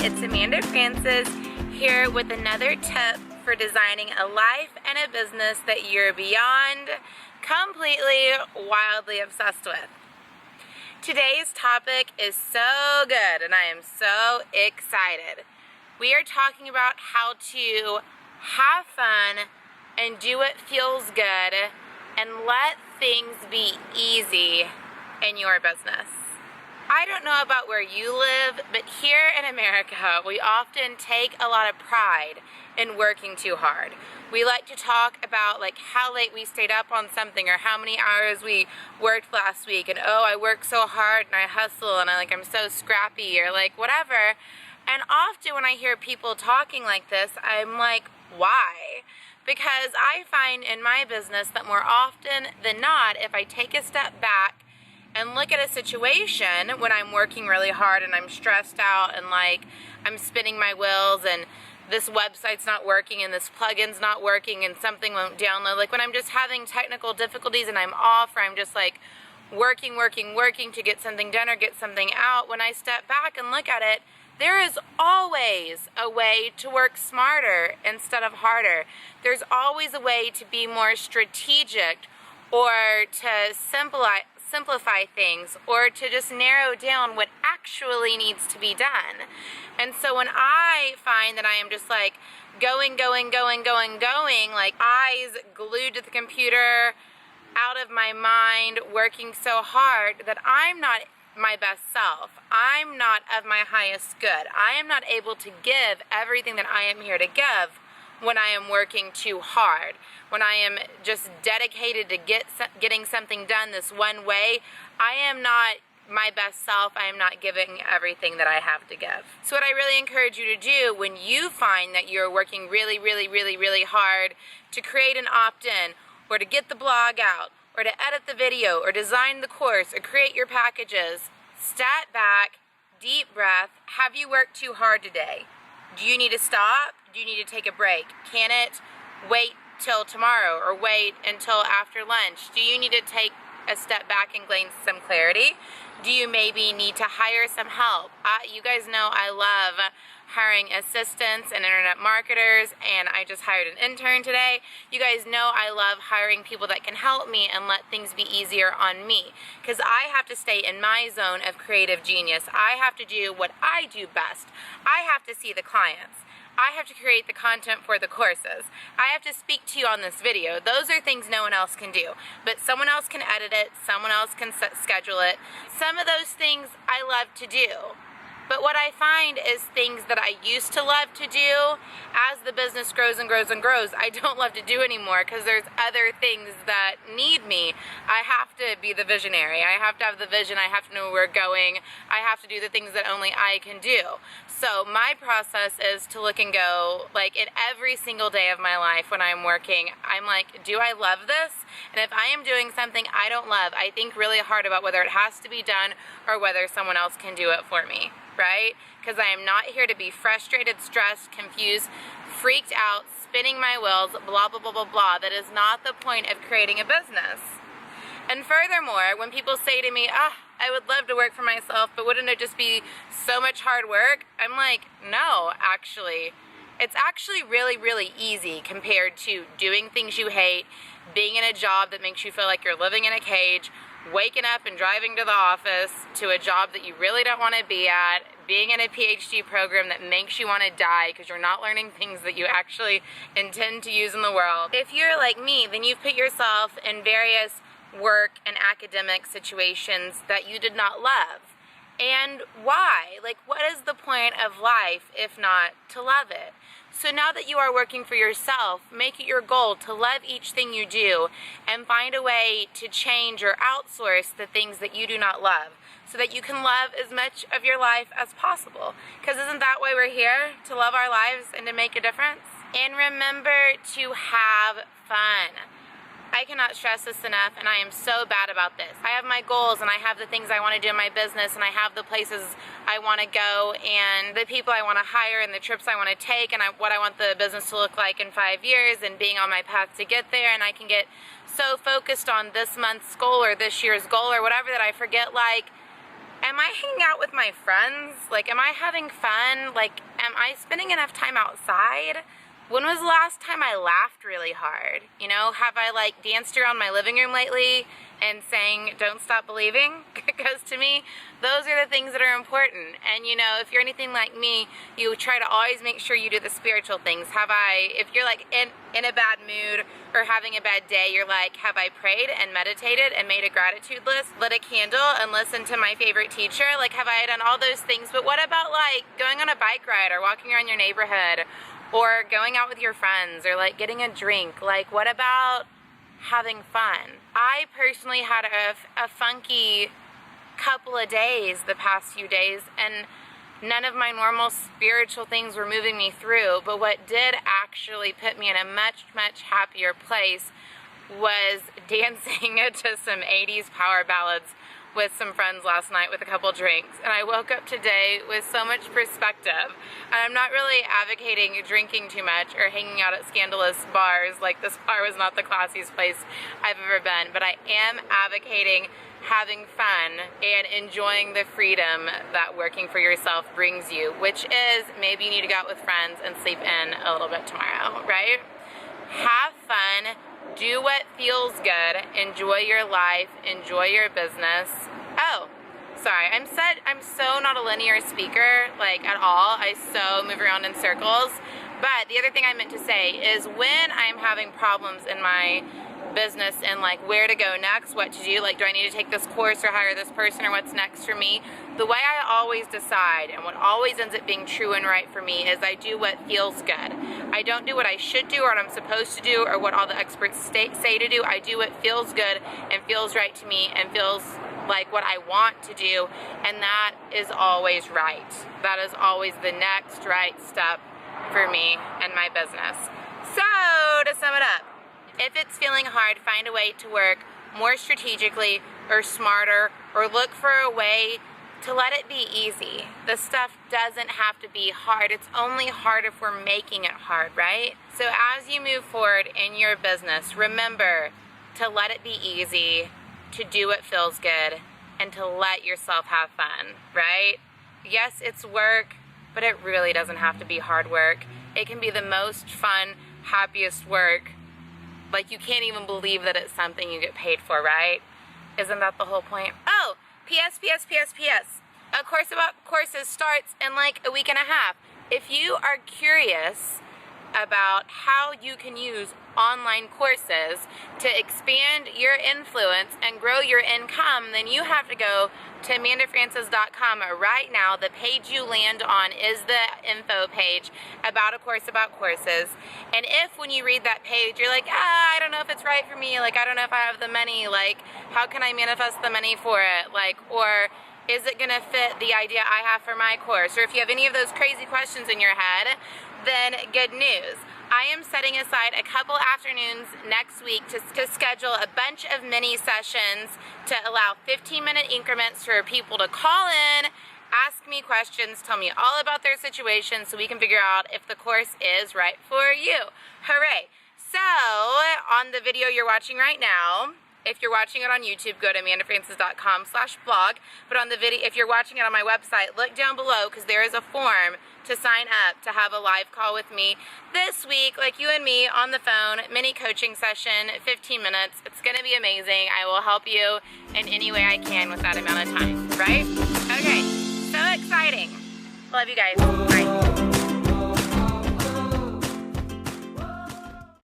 it's Amanda Francis here with another tip for designing a life and a business that you're beyond completely wildly obsessed with. Today's topic is so good and I am so excited. We are talking about how to have fun and do what feels good and let things be easy in your business. I don't know about where you live, but here in America, we often take a lot of pride in working too hard. We like to talk about like how late we stayed up on something or how many hours we worked last week, and oh, I work so hard and I hustle and I'm so scrappy, or like whatever. And often when I hear people talking like this, I'm like, why? Because I find in my business that more often than not, if I take a step back and look at a situation when I'm working really hard and I'm stressed out and like I'm spinning my wheels and this website's not working and this plugin's not working and something won't download, like when I'm just having technical difficulties and I'm off, or I'm just like working to get something done or get something out, when I step back and look at it, there is always a way to work smarter instead of harder. There's always a way to be more strategic, or to simplify things, or to just narrow down what actually needs to be done. And so when I find that I am just like going, like eyes glued to the computer, out of my mind, working so hard that I'm not my best self, I'm not of my highest good, I am not able to give everything that I am here to give when I am working too hard, when I am just dedicated to getting something done this one way, I am not my best self, I am not giving everything that I have to give. So what I really encourage you to do when you find that you're working really hard to create an opt-in, or to get the blog out, or to edit the video, or design the course, or create your packages, step back, deep breath. Have you worked too hard today? Do you need to stop? Do you need to take a break? Can it wait till tomorrow, or wait until after lunch? Do you need to take a step back and gain some clarity? Do you maybe need to hire some help? You guys know I love hiring assistants and internet marketers, and I just hired an intern today. You guys know I love hiring people that can help me and let things be easier on me, because I have to stay in my zone of creative genius. I have to do what I do best. I have to see the clients. I have to create the content for the courses. I have to speak to you on this video. Those are things no one else can do, but someone else can edit it, someone else can schedule it. Some of those things I love to do. But what I find is things that I used to love to do, as the business grows and grows and grows, I don't love to do anymore, because there's other things that need me. I have to be the visionary. I have to have the vision. I have to know where we're going. I have to do the things that only I can do. So my process is to look and go, like in every single day of my life when I'm working, I'm like, do I love this? And if I am doing something I don't love, I think really hard about whether it has to be done or whether someone else can do it for me. Right? Because I am not here to be frustrated, stressed, confused, freaked out, spinning my wheels, blah, blah, blah, blah, blah. That is not the point of creating a business. And furthermore, when people say to me, I would love to work for myself, but wouldn't it just be so much hard work? I'm like, no, actually. It's actually really easy compared to doing things you hate, being in a job that makes you feel like you're living in a cage, waking up and driving to the office, to a job that you really don't want to be at, being in a PhD program that makes you want to die because you're not learning things that you actually intend to use in the world. If you're like me, then you've put yourself in various work and academic situations that you did not love. And why? Like, what is the point of life if not to love it? So now that you are working for yourself, make it your goal to love each thing you do and find a way to change or outsource the things that you do not love, so that you can love as much of your life as possible. Because isn't that why we're here? To love our lives and to make a difference? And remember to have fun. I cannot stress this enough, and I am so bad about this. I have my goals, and I have the things I want to do in my business, and I have the places I want to go, and the people I want to hire, and the trips I want to take, and what I want the business to look like in 5 years, and being on my path to get there. And I can get so focused on this month's goal or this year's goal or whatever that I forget, like, am I hanging out with my friends? Like, am I having fun? Like, am I spending enough time outside? When was the last time I laughed really hard? You know, have I like danced around my living room lately and sang "Don't Stop Believing"? Because to me, those are the things that are important. And you know, if you're anything like me, you try to always make sure you do the spiritual things. If you're like in a bad mood or having a bad day, you're like, have I prayed and meditated and made a gratitude list, lit a candle and listened to my favorite teacher? Like, have I done all those things? But what about like going on a bike ride or walking around your neighborhood or going out with your friends or like getting a drink? Like, what about having fun? I personally had a funky couple of days the past few days, and none of my normal spiritual things were moving me through, but what did actually put me in a much, much happier place was dancing to some 80s power ballads with some friends last night with a couple drinks. And I woke up today with so much perspective. And I'm not really advocating drinking too much or hanging out at scandalous bars. Like, this bar was not the classiest place I've ever been, but I am advocating having fun and enjoying the freedom that working for yourself brings you, which is maybe you need to go out with friends and sleep in a little bit tomorrow, right? Have fun. Do what feels good. Enjoy your life. Enjoy your business. Oh, sorry. I'm so not a linear speaker, like, at all. I so move around in circles. But the other thing I meant to say is when I'm having problems in my business and like where to go next, what to do, like, do I need to take this course or hire this person or what's next for me? The way I always decide and what always ends up being true and right for me is I do what feels good. I don't do what I should do or what I'm supposed to do or what all the experts say to do. I do what feels good and feels right to me and feels like what I want to do, and that is always right. That is always the next right step for me and my business. So, to sum it up, if it's feeling hard, find a way to work more strategically or smarter, or look for a way to let it be easy. The stuff doesn't have to be hard. It's only hard if we're making it hard, right? So as you move forward in your business, remember to let it be easy, to do what feels good, and to let yourself have fun, right? Yes, it's work, but it really doesn't have to be hard work. It can be the most fun, happiest work. Like, you can't even believe that it's something you get paid for, right? Isn't that the whole point? Oh, P.S. A Course About Courses starts in like a week and a half. If you are curious about how you can use online courses to expand your influence and grow your income, then you have to go to amandafrancis.com right now. The page you land on is the info page about A Course About Courses. And if when you read that page you're like, I don't know if it's right for me, like, I don't know if I have the money, like, how can I manifest the money for it, like, or is it gonna fit the idea I have for my course? Or if you have any of those crazy questions in your head, then good news. I am setting aside a couple afternoons next week to schedule a bunch of mini sessions to allow 15-minute increments for people to call in, ask me questions, tell me all about their situation so we can figure out if the course is right for you. Hooray! So, on the video you're watching right now, if you're watching it on YouTube, go to amandafrancis.com/blog. But on the video, if you're watching it on my website, look down below because there is a form to sign up to have a live call with me this week, like you and me on the phone, mini coaching session, 15 minutes. It's going to be amazing. I will help you in any way I can with that amount of time, right? Okay, so exciting. Love you guys. Bye.